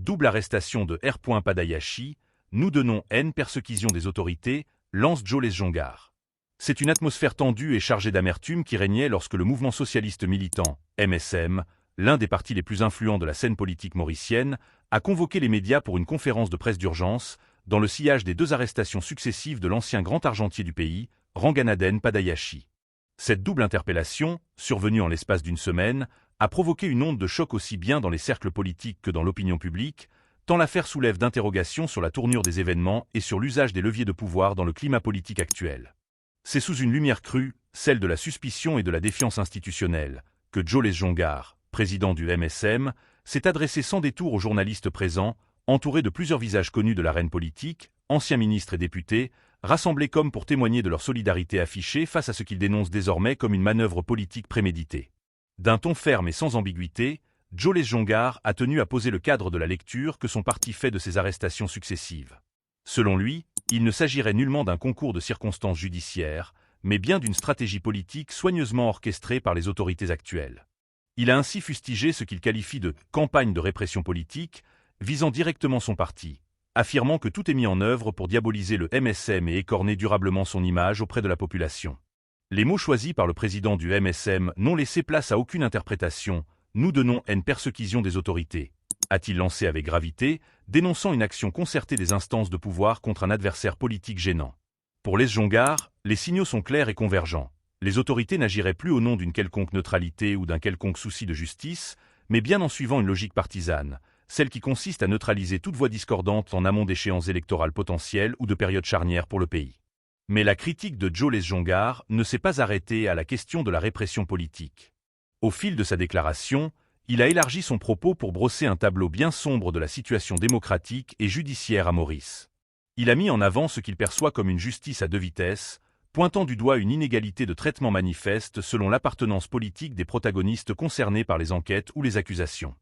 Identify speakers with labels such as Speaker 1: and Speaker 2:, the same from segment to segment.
Speaker 1: Double arrestation de R. Padayashi, nous donnons haine persécution des autorités, lance Joe Lesjongar. C'est une atmosphère tendue et chargée d'amertume qui régnait lorsque le mouvement socialiste militant, MSM, l'un des partis les plus influents de la scène politique mauricienne, a convoqué les médias pour une conférence de presse d'urgence, dans le sillage des 2 arrestations successives de l'ancien grand argentier du pays, Ranganathan Padayashi. Cette double interpellation, survenue en l'espace d'une semaine, a provoqué une onde de choc aussi bien dans les cercles politiques que dans l'opinion publique, tant l'affaire soulève d'interrogations sur la tournure des événements et sur l'usage des leviers de pouvoir dans le climat politique actuel. C'est sous une lumière crue, celle de la suspicion et de la défiance institutionnelle, que Joe Lesjongar, président du MSM, s'est adressé sans détour aux journalistes présents, entouré de plusieurs visages connus de l'arène politique, anciens ministres et députés, rassemblés comme pour témoigner de leur solidarité affichée face à ce qu'ils dénoncent désormais comme une manœuvre politique préméditée. D'un ton ferme et sans ambiguïté, Joe Lesjongar a tenu à poser le cadre de la lecture que son parti fait de ces arrestations successives. Selon lui, il ne s'agirait nullement d'un concours de circonstances judiciaires, mais bien d'une stratégie politique soigneusement orchestrée par les autorités actuelles. Il a ainsi fustigé ce qu'il qualifie de « campagne de répression politique », visant directement son parti, affirmant que tout est mis en œuvre pour diaboliser le MSM et écorner durablement son image auprès de la population. Les mots choisis par le président du MSM n'ont laissé place à aucune interprétation. Nous donnons haine persécution des autorités, a-t-il lancé avec gravité, dénonçant une action concertée des instances de pouvoir contre un adversaire politique gênant. Pour Lesjongar, les signaux sont clairs et convergents. Les autorités n'agiraient plus au nom d'une quelconque neutralité ou d'un quelconque souci de justice, mais bien en suivant une logique partisane, celle qui consiste à neutraliser toute voix discordante en amont d'échéances électorales potentielles ou de périodes charnières pour le pays. Mais la critique de Joe Lesjongar ne s'est pas arrêtée à la question de la répression politique. Au fil de sa déclaration, il a élargi son propos pour brosser un tableau bien sombre de la situation démocratique et judiciaire à Maurice. Il a mis en avant ce qu'il perçoit comme une justice à 2 vitesses, pointant du doigt une inégalité de traitement manifeste selon l'appartenance politique des protagonistes concernés par les enquêtes ou les accusations.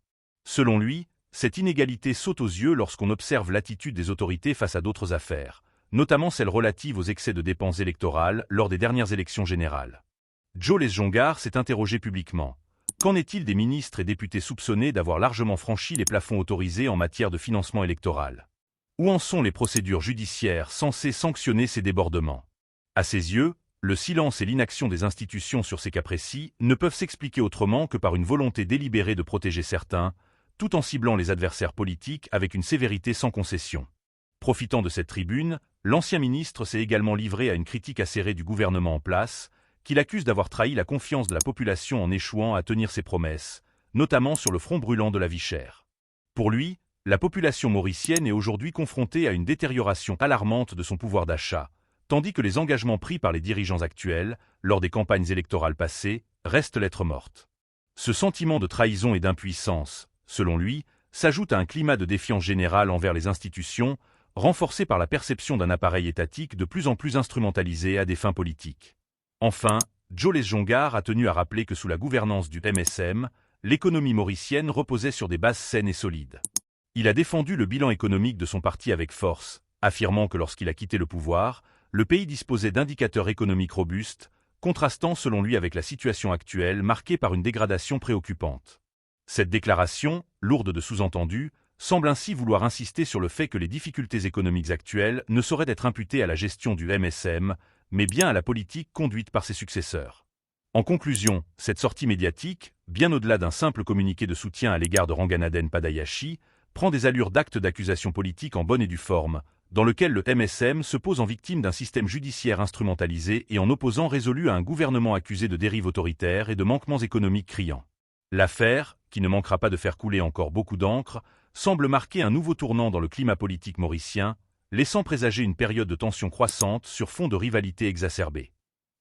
Speaker 1: Selon lui, cette inégalité saute aux yeux lorsqu'on observe l'attitude des autorités face à d'autres affaires, notamment celles relatives aux excès de dépenses électorales lors des dernières élections générales. Joe Lesjongar s'est interrogé publiquement. Qu'en est-il des ministres et députés soupçonnés d'avoir largement franchi les plafonds autorisés en matière de financement électoral? Où en sont les procédures judiciaires censées sanctionner ces débordements? À ses yeux, le silence et l'inaction des institutions sur ces cas précis ne peuvent s'expliquer autrement que par une volonté délibérée de protéger certains, tout en ciblant les adversaires politiques avec une sévérité sans concession. Profitant de cette tribune, l'ancien ministre s'est également livré à une critique acérée du gouvernement en place, qu'il accuse d'avoir trahi la confiance de la population en échouant à tenir ses promesses, notamment sur le front brûlant de la vie chère. Pour lui, la population mauricienne est aujourd'hui confrontée à une détérioration alarmante de son pouvoir d'achat, tandis que les engagements pris par les dirigeants actuels, lors des campagnes électorales passées, restent lettre morte. Ce sentiment de trahison et d'impuissance, selon lui, s'ajoute à un climat de défiance générale envers les institutions, renforcé par la perception d'un appareil étatique de plus en plus instrumentalisé à des fins politiques. Enfin, Joe Lesjongar a tenu à rappeler que sous la gouvernance du MSM, l'économie mauricienne reposait sur des bases saines et solides. Il a défendu le bilan économique de son parti avec force, affirmant que lorsqu'il a quitté le pouvoir, le pays disposait d'indicateurs économiques robustes, contrastant selon lui avec la situation actuelle marquée par une dégradation préoccupante. Cette déclaration, lourde de sous-entendus, semble ainsi vouloir insister sur le fait que les difficultés économiques actuelles ne sauraient être imputées à la gestion du MSM, mais bien à la politique conduite par ses successeurs. En conclusion, cette sortie médiatique, bien au-delà d'un simple communiqué de soutien à l'égard de Ranganathan Padayashi, prend des allures d'acte d'accusation politique en bonne et due forme, dans lequel le MSM se pose en victime d'un système judiciaire instrumentalisé et en opposant résolu à un gouvernement accusé de dérives autoritaires et de manquements économiques criants. L'affaire, qui ne manquera pas de faire couler encore beaucoup d'encre, semble marquer un nouveau tournant dans le climat politique mauricien, laissant présager une période de tension croissante sur fond de rivalité exacerbée.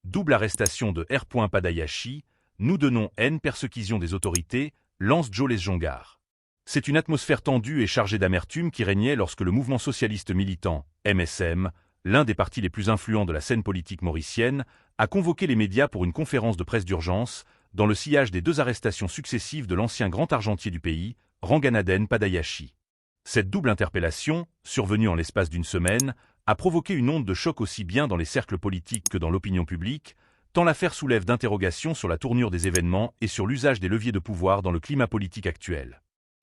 Speaker 1: Double arrestation de R. Padayashi, nous donnons haine persécution des autorités, lance Joe Lesjongar. C'est une atmosphère tendue et chargée d'amertume qui régnait lorsque le mouvement socialiste militant, MSM, l'un des partis les plus influents de la scène politique mauricienne, a convoqué les médias pour une conférence de presse d'urgence, dans le sillage des 2 arrestations successives de l'ancien grand argentier du pays, Ranganathan Padayashi. Cette double interpellation, survenue en l'espace d'une semaine, a provoqué une onde de choc aussi bien dans les cercles politiques que dans l'opinion publique, tant l'affaire soulève d'interrogations sur la tournure des événements et sur l'usage des leviers de pouvoir dans le climat politique actuel.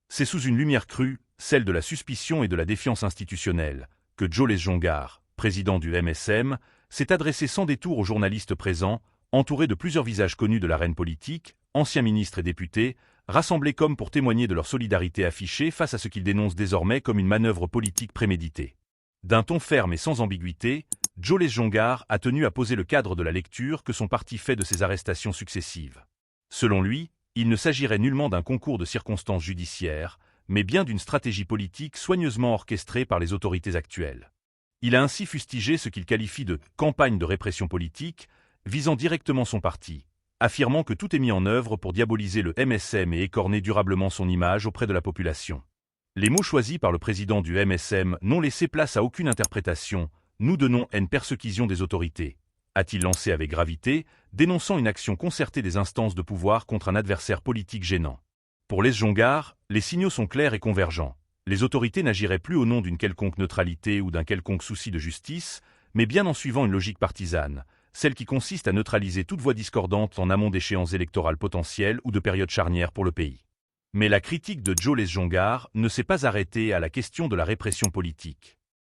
Speaker 1: C'est sous une lumière crue, celle de la suspicion et de la défiance institutionnelle, que Joe Lesjongar, président du MSM, s'est adressé sans détour aux journalistes présents, entouré de plusieurs visages connus de l'arène politique, anciens ministres et députés, rassemblés comme pour témoigner de leur solidarité affichée face à ce qu'ils dénoncent désormais comme une manœuvre politique préméditée. D'un ton ferme et sans ambiguïté, Joe Lesjongar a tenu à poser le cadre de la lecture que son parti fait de ces arrestations successives. Selon lui, il ne s'agirait nullement d'un concours de circonstances judiciaires, mais bien d'une stratégie politique soigneusement orchestrée par les autorités actuelles. Il a ainsi fustigé ce qu'il qualifie de « campagne de répression politique », visant directement son parti, affirmant que tout est mis en œuvre pour diaboliser le MSM et écorner durablement son image auprès de la population. Les mots choisis par le président du MSM n'ont laissé place à aucune interprétation. « Nous donnons une persécution des autorités », a-t-il lancé avec gravité, dénonçant une action concertée des instances de pouvoir contre un adversaire politique gênant. Pour Lesjongar, les signaux sont clairs et convergents. Les autorités n'agiraient plus au nom d'une quelconque neutralité ou d'un quelconque souci de justice, mais bien en suivant une logique partisane, celle qui consiste à neutraliser toute voix discordante en amont d'échéances électorales potentielles ou de périodes charnières pour le pays. Mais la critique de Joe Lesjongar ne s'est pas arrêtée à la question de la répression politique.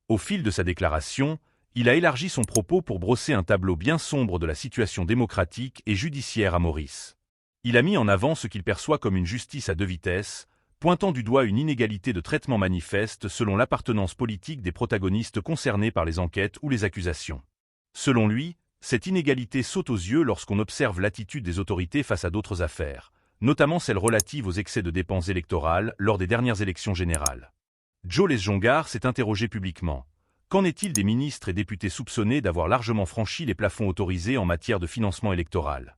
Speaker 1: Au fil de sa déclaration, il a élargi son propos pour brosser un tableau bien sombre de la situation démocratique et judiciaire à Maurice. Il a mis en avant ce qu'il perçoit comme une justice à deux vitesses, pointant du doigt une inégalité de traitement manifeste selon l'appartenance politique des protagonistes concernés par les enquêtes ou les accusations. Selon lui, cette inégalité saute aux yeux lorsqu'on observe l'attitude des autorités face à d'autres affaires, notamment celles relatives aux excès de dépenses électorales lors des dernières élections générales. Joe Lesjongar s'est interrogé publiquement. Qu'en est-il des ministres et députés soupçonnés d'avoir largement franchi les plafonds autorisés en matière de financement électoral?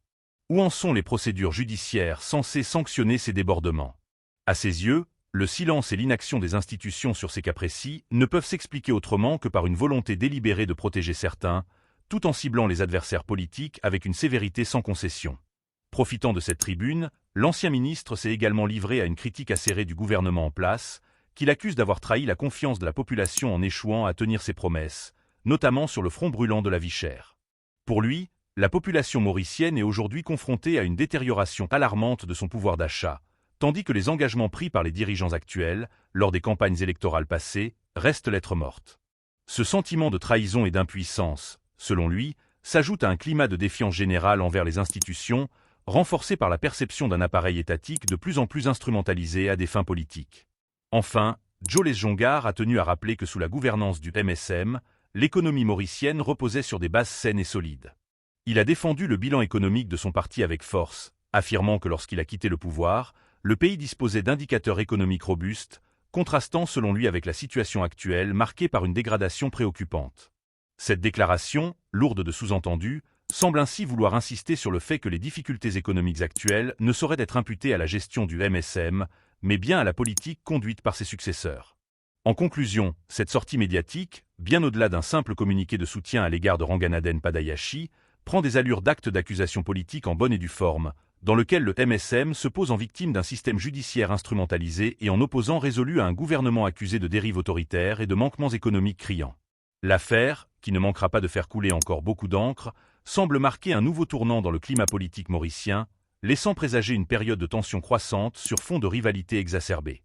Speaker 1: Où en sont les procédures judiciaires censées sanctionner ces débordements? À ses yeux, le silence et l'inaction des institutions sur ces cas précis ne peuvent s'expliquer autrement que par une volonté délibérée de protéger certains, tout en ciblant les adversaires politiques avec une sévérité sans concession. Profitant de cette tribune, l'ancien ministre s'est également livré à une critique acérée du gouvernement en place, qu'il accuse d'avoir trahi la confiance de la population en échouant à tenir ses promesses, notamment sur le front brûlant de la vie chère. Pour lui, la population mauricienne est aujourd'hui confrontée à une détérioration alarmante de son pouvoir d'achat, tandis que les engagements pris par les dirigeants actuels, lors des campagnes électorales passées, restent lettre morte. Ce sentiment de trahison et d'impuissance, selon lui, s'ajoute à un climat de défiance générale envers les institutions, renforcé par la perception d'un appareil étatique de plus en plus instrumentalisé à des fins politiques. Enfin, Joe Lesjongar a tenu à rappeler que sous la gouvernance du MSM, l'économie mauricienne reposait sur des bases saines et solides. Il a défendu le bilan économique de son parti avec force, affirmant que lorsqu'il a quitté le pouvoir, le pays disposait d'indicateurs économiques robustes, contrastant selon lui avec la situation actuelle marquée par une dégradation préoccupante. Cette déclaration, lourde de sous-entendus, semble ainsi vouloir insister sur le fait que les difficultés économiques actuelles ne sauraient être imputées à la gestion du MSM, mais bien à la politique conduite par ses successeurs. En conclusion, cette sortie médiatique, bien au-delà d'un simple communiqué de soutien à l'égard de Ranganaden Padayachi, prend des allures d'acte d'accusation politique en bonne et due forme, dans lequel le MSM se pose en victime d'un système judiciaire instrumentalisé et en opposant résolu à un gouvernement accusé de dérives autoritaires et de manquements économiques criants. L'affaire, qui ne manquera pas de faire couler encore beaucoup d'encre, semble marquer un nouveau tournant dans le climat politique mauricien, laissant présager une période de tension croissante sur fond de rivalité exacerbée.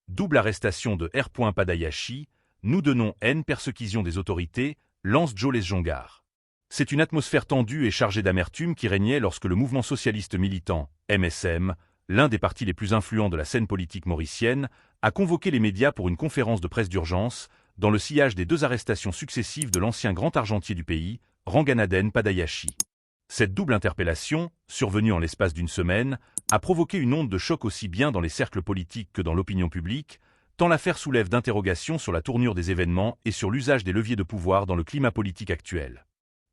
Speaker 1: Double arrestation de R. Padayachi, nous donnons haine persécution des autorités, lance Joe Lesjongar. C'est une atmosphère tendue et chargée d'amertume qui régnait lorsque le mouvement socialiste militant, MSM, l'un des partis les plus influents de la scène politique mauricienne, a convoqué les médias pour une conférence de presse d'urgence, dans le sillage des deux arrestations successives de l'ancien grand argentier du pays, Ranganaden Padayachi. Cette double interpellation, survenue en l'espace d'une semaine, a provoqué une onde de choc aussi bien dans les cercles politiques que dans l'opinion publique, tant l'affaire soulève d'interrogations sur la tournure des événements et sur l'usage des leviers de pouvoir dans le climat politique actuel.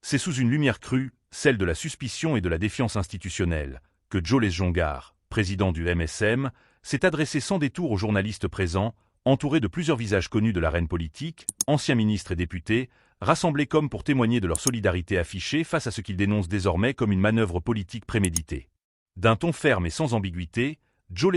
Speaker 1: C'est sous une lumière crue, celle de la suspicion et de la défiance institutionnelle, que Joe Lesjongar, président du MSM, s'est adressé sans détour aux journalistes présents, entouré de plusieurs visages connus de l'arène politique, anciens ministres et députés, rassemblés comme pour témoigner de leur solidarité affichée face à ce qu'ils dénoncent désormais comme une manœuvre politique préméditée. D'un ton ferme et sans ambiguïté, Joe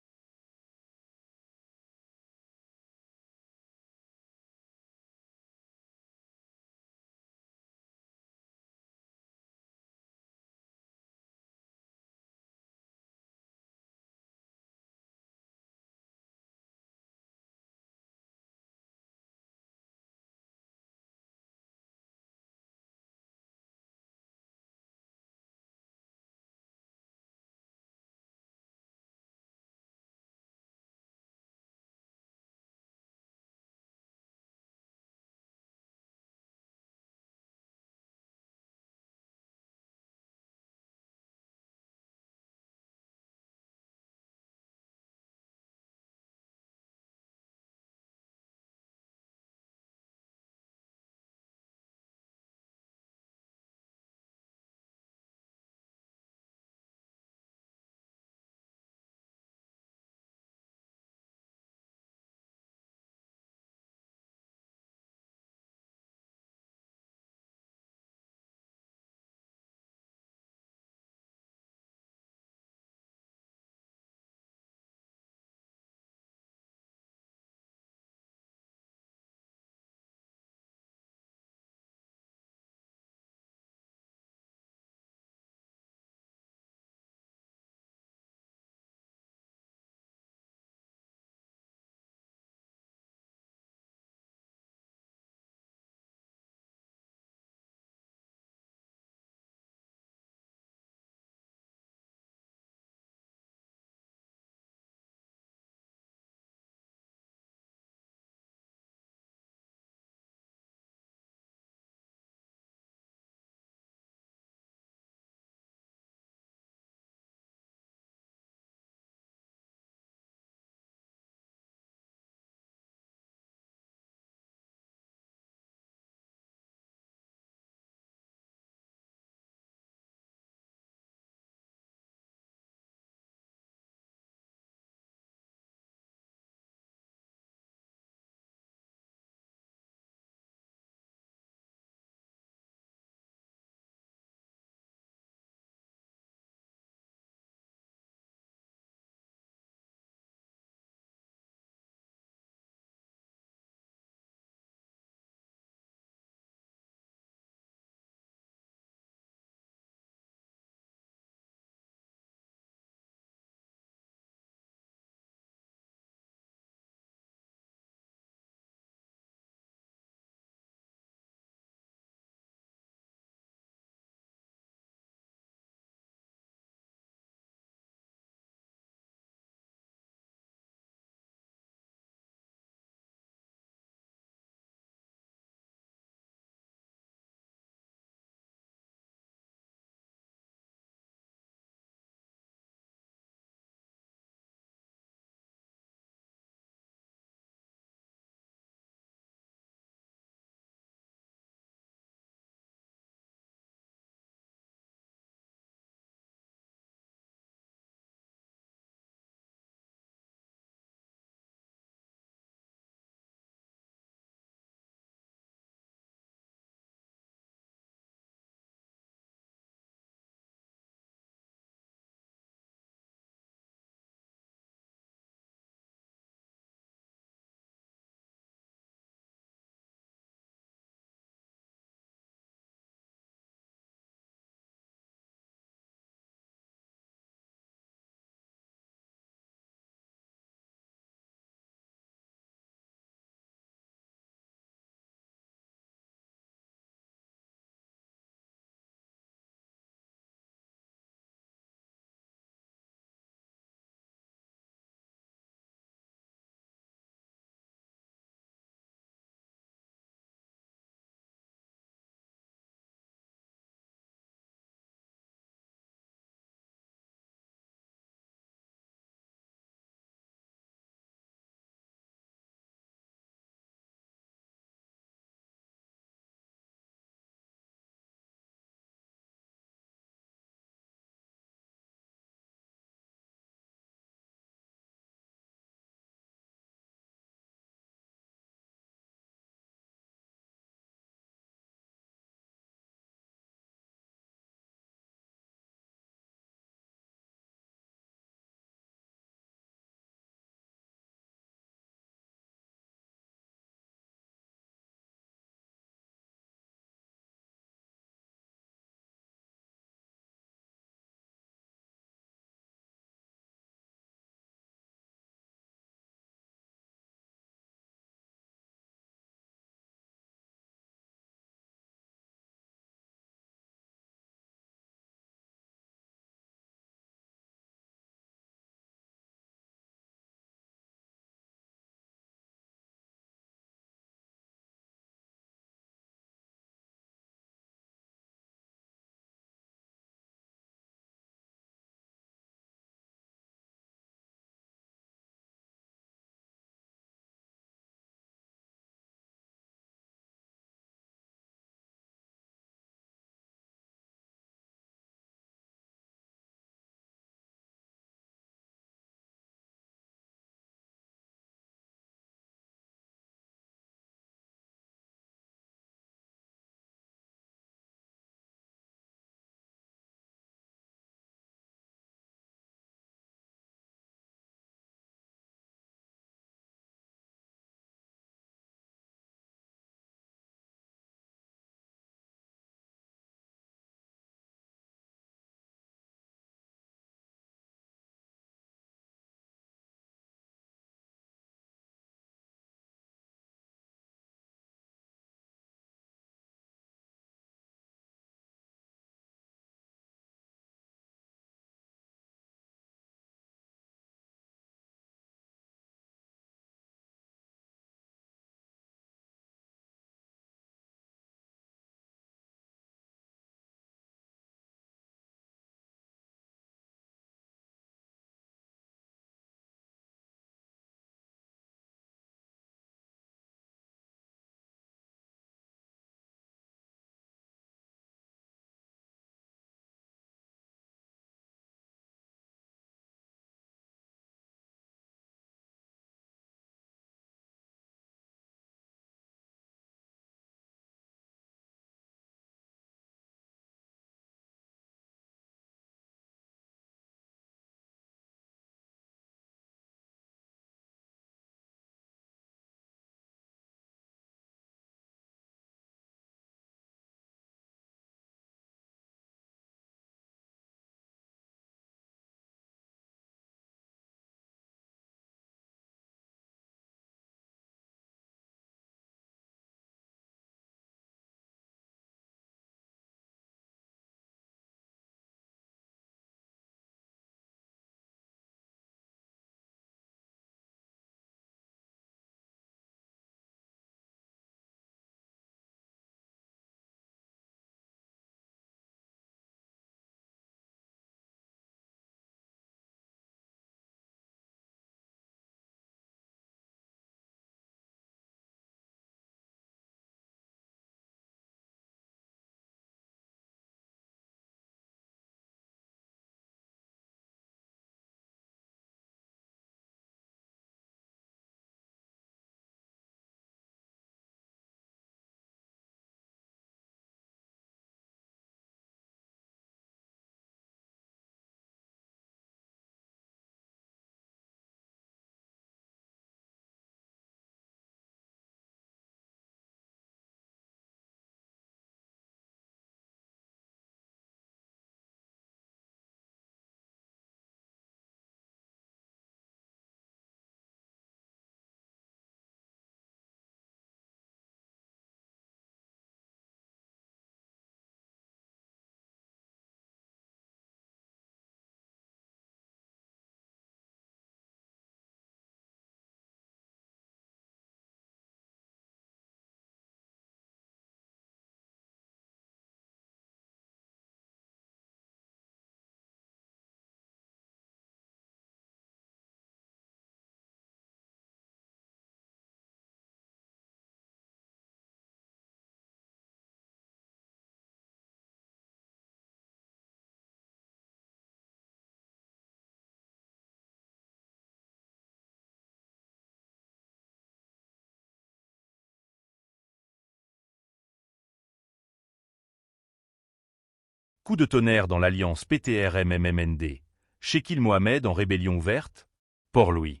Speaker 1: Coup de tonnerre dans l'alliance PTR-MMMND. Shekil Mohamed en rébellion ouverte? Port-Louis.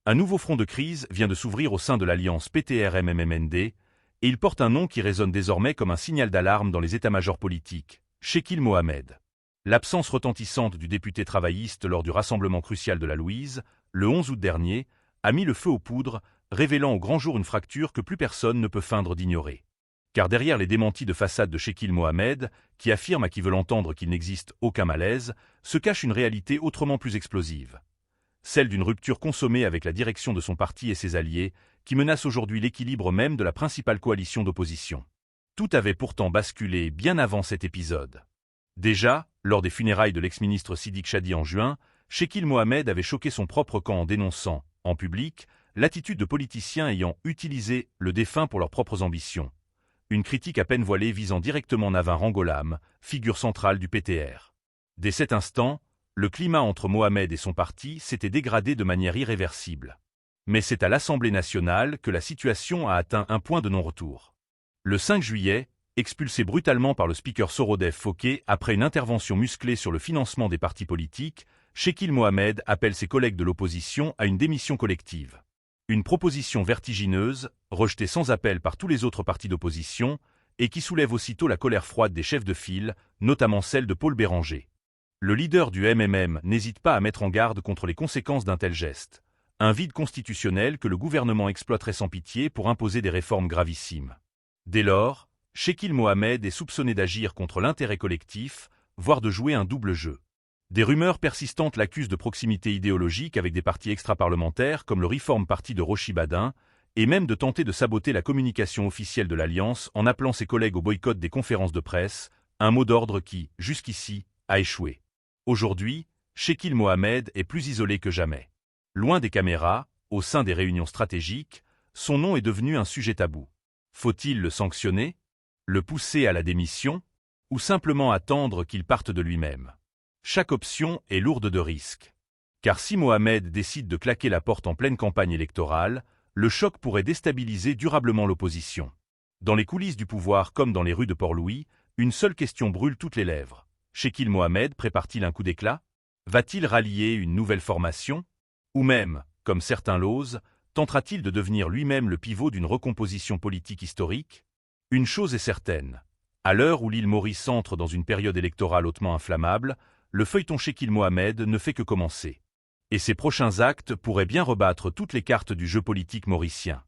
Speaker 1: Un nouveau front de crise vient de s'ouvrir au sein de l'alliance PTR-MMMND, et il porte un nom qui résonne désormais comme un signal d'alarme dans les états-majors politiques, Shekil Mohamed. L'absence retentissante du député travailliste lors du rassemblement crucial de la Louise, le 11 août dernier, a mis le feu aux poudres, révélant au grand jour une fracture que plus personne ne peut feindre d'ignorer. Car derrière les démentis de façade de Shekil Mohamed, qui affirme à qui veut l'entendre qu'il n'existe aucun malaise, se cache une réalité autrement plus explosive. Celle d'une rupture consommée avec la direction de son parti et ses alliés, qui menace aujourd'hui l'équilibre même de la principale coalition d'opposition. Tout avait pourtant basculé bien avant cet épisode. Déjà, lors des funérailles de l'ex-ministre Siddiq Chadi en juin, Shekil Mohamed avait choqué son propre camp en dénonçant, en public, l'attitude de politiciens ayant utilisé le défunt pour leurs propres ambitions. Une critique à peine voilée visant directement Navin Rangolam, figure centrale du PTR. Dès cet instant, le climat entre Mohamed et son parti s'était dégradé de manière irréversible. Mais c'est à l'Assemblée nationale que la situation a atteint un point de non-retour. Le 5 juillet, expulsé brutalement par le speaker Sorodev Foké après une intervention musclée sur le financement des partis politiques, Shekil Mohamed appelle ses collègues de l'opposition à une démission collective. Une proposition vertigineuse, rejetée sans appel par tous les autres partis d'opposition, et qui soulève aussitôt la colère froide des chefs de file, notamment celle de Paul Béranger. Le leader du MMM n'hésite pas à mettre en garde contre les conséquences d'un tel geste. Un vide constitutionnel que le gouvernement exploiterait sans pitié pour imposer des réformes gravissimes. Dès lors, Shekil Mohamed est soupçonné d'agir contre l'intérêt collectif, voire de jouer un double jeu. Des rumeurs persistantes l'accusent de proximité idéologique avec des partis extraparlementaires comme le Reform Party de Rochi Badin, et même de tenter de saboter la communication officielle de l'Alliance en appelant ses collègues au boycott des conférences de presse, un mot d'ordre qui, jusqu'ici, a échoué. Aujourd'hui, Shekil Mohamed est plus isolé que jamais. Loin des caméras, au sein des réunions stratégiques, son nom est devenu un sujet tabou. Faut-il le sanctionner? Le pousser à la démission? Ou simplement attendre qu'il parte de lui-même? Chaque option est lourde de risques. Car si Mohamed décide de claquer la porte en pleine campagne électorale, le choc pourrait déstabiliser durablement l'opposition. Dans les coulisses du pouvoir comme dans les rues de Port-Louis, une seule question brûle toutes les lèvres. Shekil Mohamed prépare-t-il un coup d'éclat? Va-t-il rallier une nouvelle formation? Ou même, comme certains l'osent, tentera-t-il de devenir lui-même le pivot d'une recomposition politique historique? Une chose est certaine. À l'heure où l'île Maurice entre dans une période électorale hautement inflammable, le feuilleton Shekil Mohamed ne fait que commencer. Et ses prochains actes pourraient bien rebattre toutes les cartes du jeu politique mauricien.